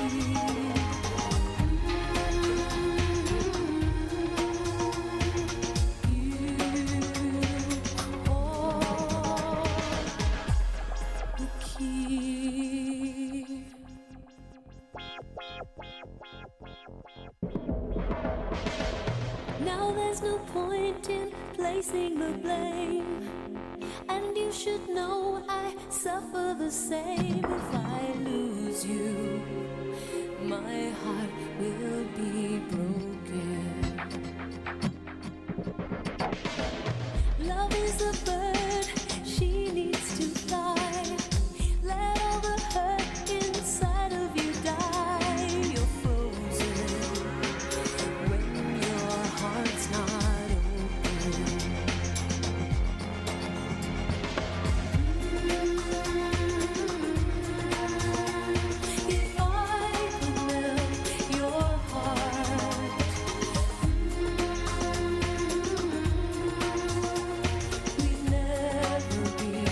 Now there's no point in placing the blame, and you should know I suffer the same. If I lose you, my heart will be broken. Love is a bird, she needs to fly. Let all the hurt inside of you die. You're frozen when your heart's not open. If I could melt your heart, we'd never be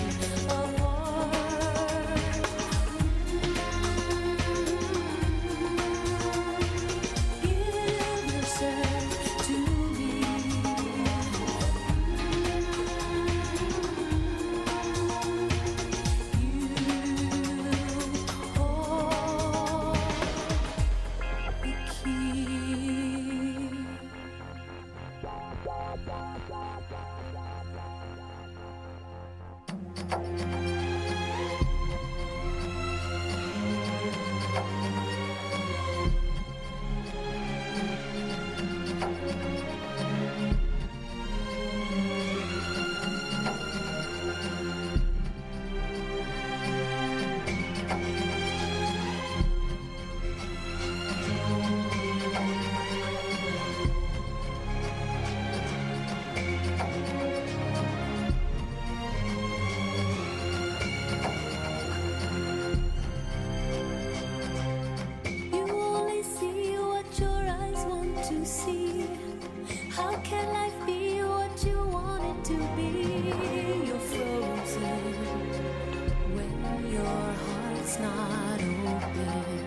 apart. Give yourself to me. You hold the key. You only see what your eyes want to see. How can life be what you want it to be? You're frozen when your heart's not open.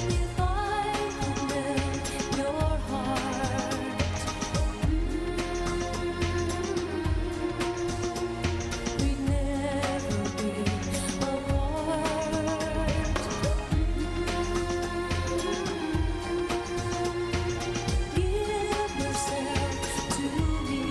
If I could melt your heart, we'd never be apart. Give yourself to me.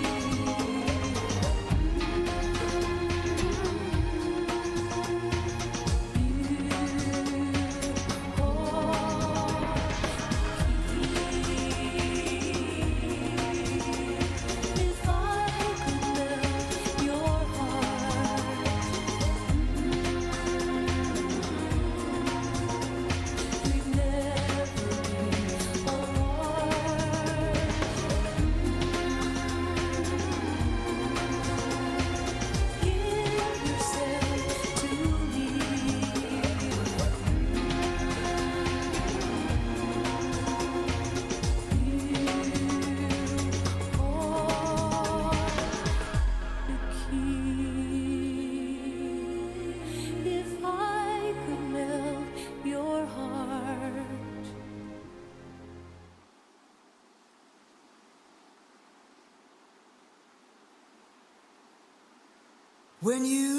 When you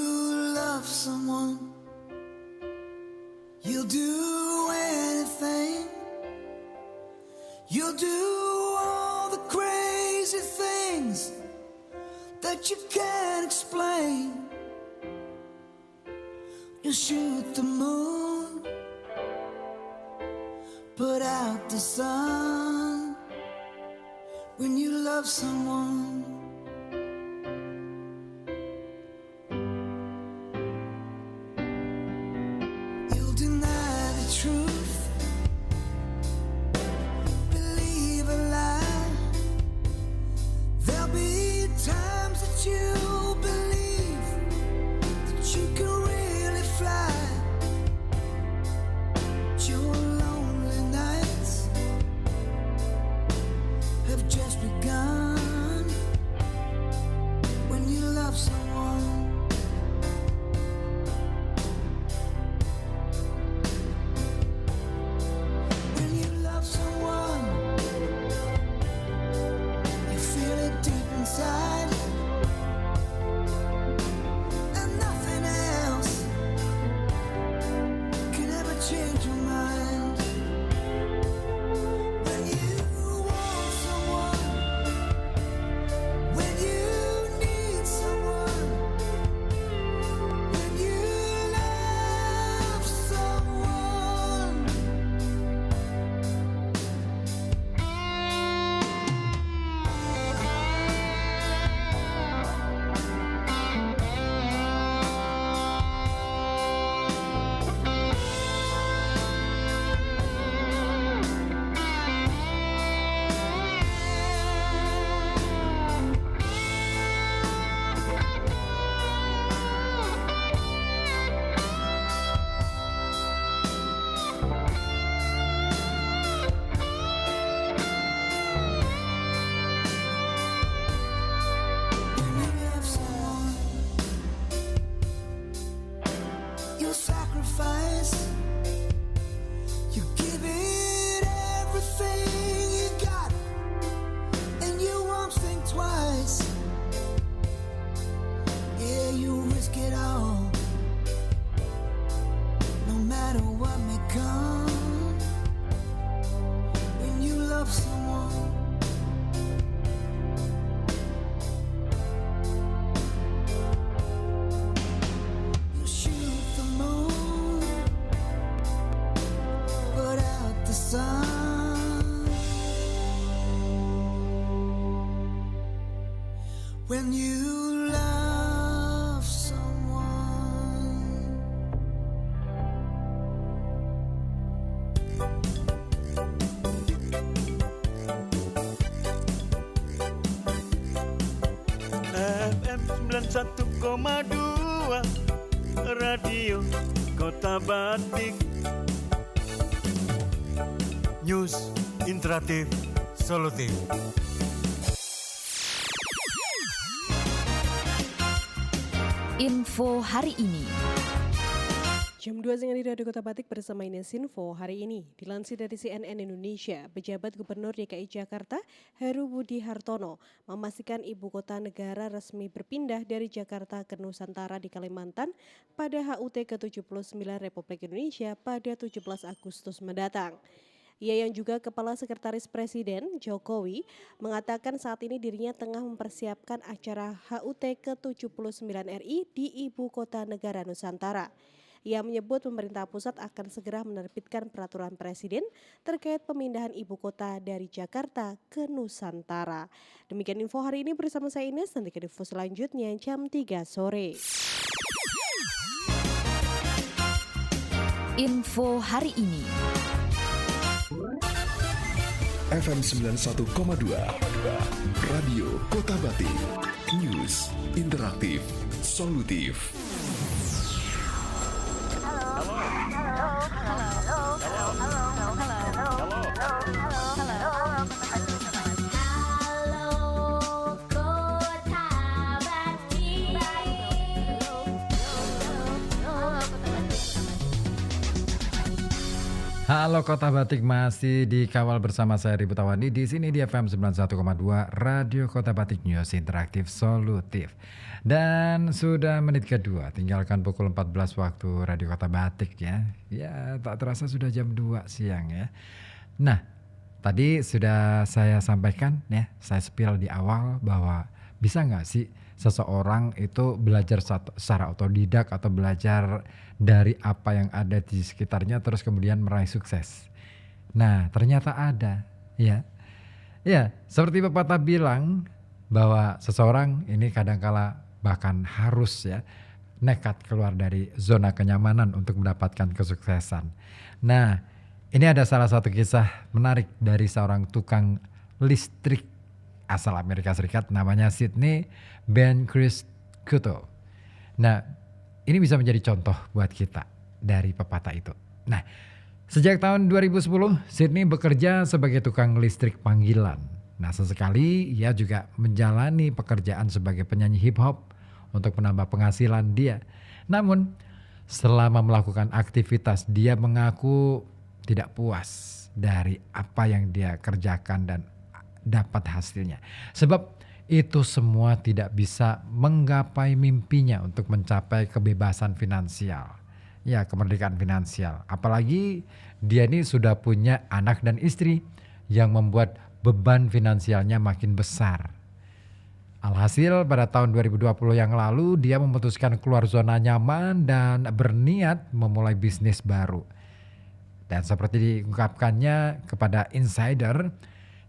love someone, you'll do anything. You'll do all the crazy things that you can't explain. You shoot the moon, put out the sun. When you love someone, you'll deny the truth, believe a lie. There'll be times that you believe that you can really fly. Your lonely nights have just begun. When you love someone, when you love someone, you feel it deep inside, and nothing else can ever change your mind. When you want someone, when you need someone, when you love someone. You sacrifice, you give it everything you got, and you won't think twice. Yeah, you risk it all, no matter what may come. When you love someone, you shoot the moon, put out the sun. When you love someone. FM 91,2 Radio Kota Batik. News interaktif solutif. Info hari ini. Jam 2 siang di Radio Kota Batik bersama Ines Info hari ini. Dilansir dari CNN Indonesia, pejabat Gubernur DKI Jakarta Heru Budi Hartono memastikan ibu kota negara resmi berpindah dari Jakarta ke Nusantara di Kalimantan pada HUT ke-79 Republik Indonesia pada 17 Agustus mendatang. Ia yang juga Kepala Sekretaris Presiden Jokowi mengatakan saat ini dirinya tengah mempersiapkan acara HUT ke-79 RI di Ibu Kota Negara Nusantara. Ia menyebut pemerintah pusat akan segera menerbitkan peraturan presiden terkait pemindahan ibu kota dari Jakarta ke Nusantara. Demikian info hari ini bersama saya Ines, nantikan info selanjutnya jam 3 sore. Info hari ini. FM 91,2 Radio Kota Batik. News interaktif solutif. Halo Kota Batik, masih dikawal bersama saya Ribu Tawani di sini di FM 91,2 Radio Kota Batik News interaktif solutif. Dan sudah menit kedua, tinggalkan pukul 14 waktu Radio Kota Batik ya. Ya, tak terasa sudah jam 2 siang ya. Nah, tadi sudah saya sampaikan ya, saya spill di awal bahwa bisa nggak sih seseorang itu belajar secara otodidak atau belajar dari apa yang ada di sekitarnya terus kemudian meraih sukses. Nah, ternyata ada ya. Ya, seperti pepatah bilang bahwa seseorang ini kadangkala bahkan harus ya nekat keluar dari zona kenyamanan untuk mendapatkan kesuksesan. Nah, ini ada salah satu kisah menarik dari seorang tukang listrik asal Amerika Serikat namanya Sidney Benquist-Couto. Nah, ini bisa menjadi contoh buat kita dari pepatah itu. Nah, sejak tahun 2010 Sidney bekerja sebagai tukang listrik panggilan. Nah, sesekali ia juga menjalani pekerjaan sebagai penyanyi hip hop untuk menambah penghasilan dia. Namun, selama melakukan aktivitas dia mengaku tidak puas dari apa yang dia kerjakan dan dapat hasilnya. Sebab itu semua tidak bisa menggapai mimpinya untuk mencapai kebebasan finansial. Ya, kemerdekaan finansial. Apalagi dia ini sudah punya anak dan istri yang membuat beban finansialnya makin besar. Alhasil pada tahun 2020 yang lalu dia memutuskan keluar zona nyaman dan berniat memulai bisnis baru. Dan seperti diungkapkannya kepada Insider,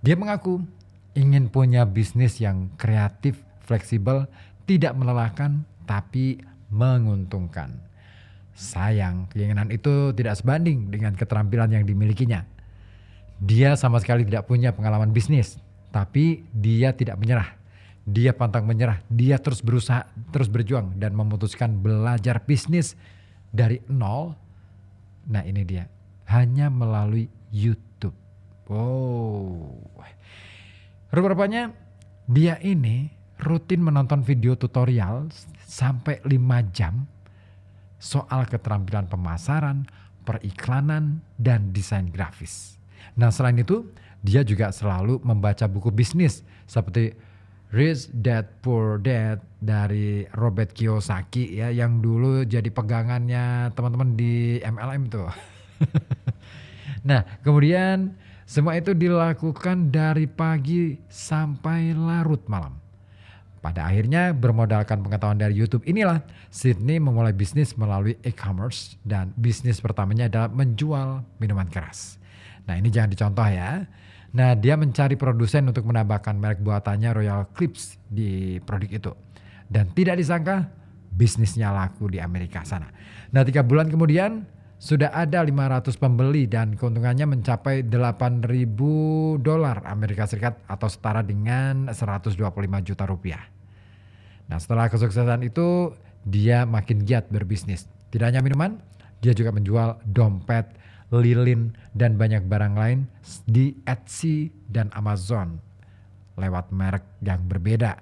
dia mengaku ingin punya bisnis yang kreatif, fleksibel, tidak melelahkan, tapi menguntungkan. Sayang, keinginan itu tidak sebanding dengan keterampilan yang dimilikinya. Dia sama sekali tidak punya pengalaman bisnis, tapi dia tidak menyerah. Dia pantang menyerah, dia terus berusaha, terus berjuang dan memutuskan belajar bisnis dari nol. Nah, ini dia, hanya melalui YouTube. Wow. Rupanya dia ini rutin menonton video tutorial sampai 5 jam soal keterampilan pemasaran, periklanan, dan desain grafis. Nah, selain itu dia juga selalu membaca buku bisnis seperti Rich Dad Poor Dad dari Robert Kiyosaki ya, yang dulu jadi pegangannya teman-teman di MLM tuh. Nah, kemudian semua itu dilakukan dari pagi sampai larut malam. Pada akhirnya bermodalkan pengetahuan dari YouTube inilah Sidney memulai bisnis melalui e-commerce dan bisnis pertamanya adalah menjual minuman keras. Nah, ini jangan dicontoh ya. Nah, dia mencari produsen untuk menambahkan merek buatannya Royal Clips di produk itu. Dan tidak disangka bisnisnya laku di Amerika sana. Nah, 3 bulan kemudian sudah ada 500 pembeli dan keuntungannya mencapai $8.000 Amerika Serikat atau setara dengan 125 juta rupiah. Nah, setelah kesuksesan itu dia makin giat berbisnis. Tidak hanya minuman, dia juga menjual dompet, lilin, dan banyak barang lain di Etsy dan Amazon lewat merek yang berbeda.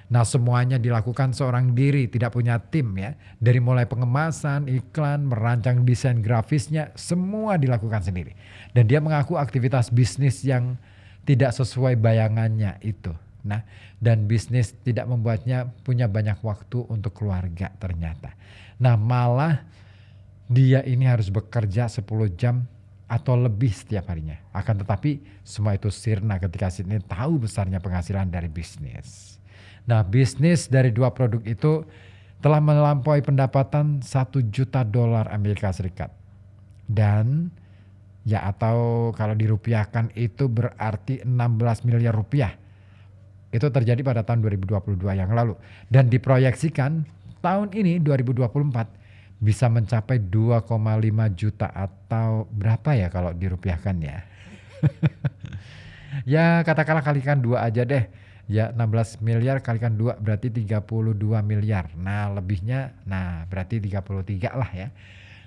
Nah, semuanya dilakukan seorang diri, tidak punya tim ya. Dari mulai pengemasan, iklan, merancang desain grafisnya, semua dilakukan sendiri. Dan dia mengaku aktivitas bisnis yang tidak sesuai bayangannya itu. Nah, dan bisnis tidak membuatnya punya banyak waktu untuk keluarga ternyata. Nah, malah dia ini harus bekerja 10 jam atau lebih setiap harinya. Akan tetapi semua itu sirna ketika Sidney tahu besarnya penghasilan dari bisnis. Nah, bisnis dari 2 produk itu telah melampaui pendapatan $1 juta Amerika Serikat. Dan ya, atau kalau dirupiahkan itu berarti 16 miliar rupiah. Itu terjadi pada tahun 2022 yang lalu. Dan diproyeksikan tahun ini 2024 bisa mencapai 2,5 juta atau berapa ya kalau dirupiahkan ya. Ya, katakanlah kalikan 2 aja deh. Ya, 16 miliar kalikan 2 berarti 32 miliar. Nah, lebihnya berarti 33 lah ya.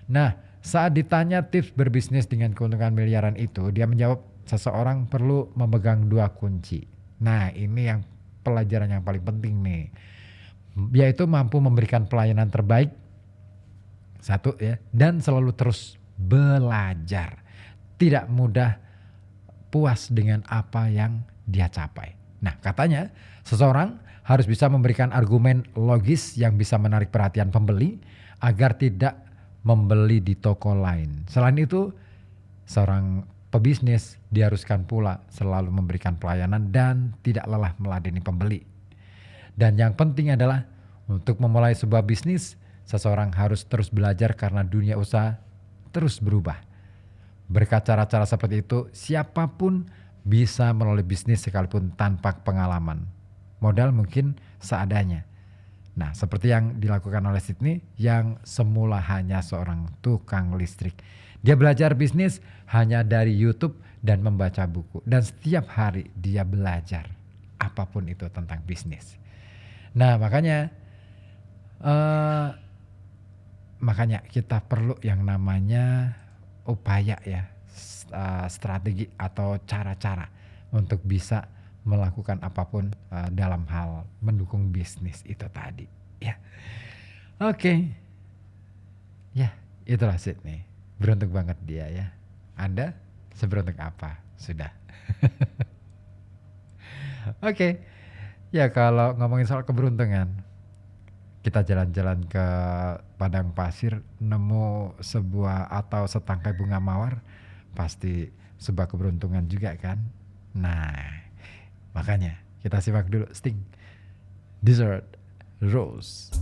Nah, saat ditanya tips berbisnis dengan keuntungan miliaran itu, dia menjawab seseorang perlu memegang 2 kunci. Nah, ini yang pelajaran yang paling penting nih. Yaitu mampu memberikan pelayanan terbaik. 1 ya, dan selalu terus belajar. Tidak mudah puas dengan apa yang dia capai. Nah, katanya seseorang harus bisa memberikan argumen logis yang bisa menarik perhatian pembeli agar tidak membeli di toko lain. Selain itu, seorang pebisnis diharuskan pula selalu memberikan pelayanan dan tidak lelah meladeni pembeli. Dan yang penting adalah untuk memulai sebuah bisnis, seseorang harus terus belajar karena dunia usaha terus berubah. Berkat cara-cara seperti itu, siapapun bisa melalui bisnis sekalipun tanpa pengalaman. Modal mungkin seadanya. Nah, seperti yang dilakukan oleh Sydney yang semula hanya seorang tukang listrik. Dia belajar bisnis hanya dari YouTube dan membaca buku. Dan setiap hari dia belajar apapun itu tentang bisnis. Nah, makanya kita perlu yang namanya upaya ya, strategi atau cara-cara untuk bisa melakukan apapun dalam hal mendukung bisnis itu tadi ya. Oke. Ya, itulah Sydney. Beruntung banget dia ya. Anda seberuntung apa? Sudah. Oke. Ya, kalau ngomongin soal keberuntungan, kita jalan-jalan ke padang pasir nemu sebuah atau setangkai bunga mawar, pasti sebuah keberuntungan juga kan. Nah, makanya kita simak dulu Sting, Desert Rose.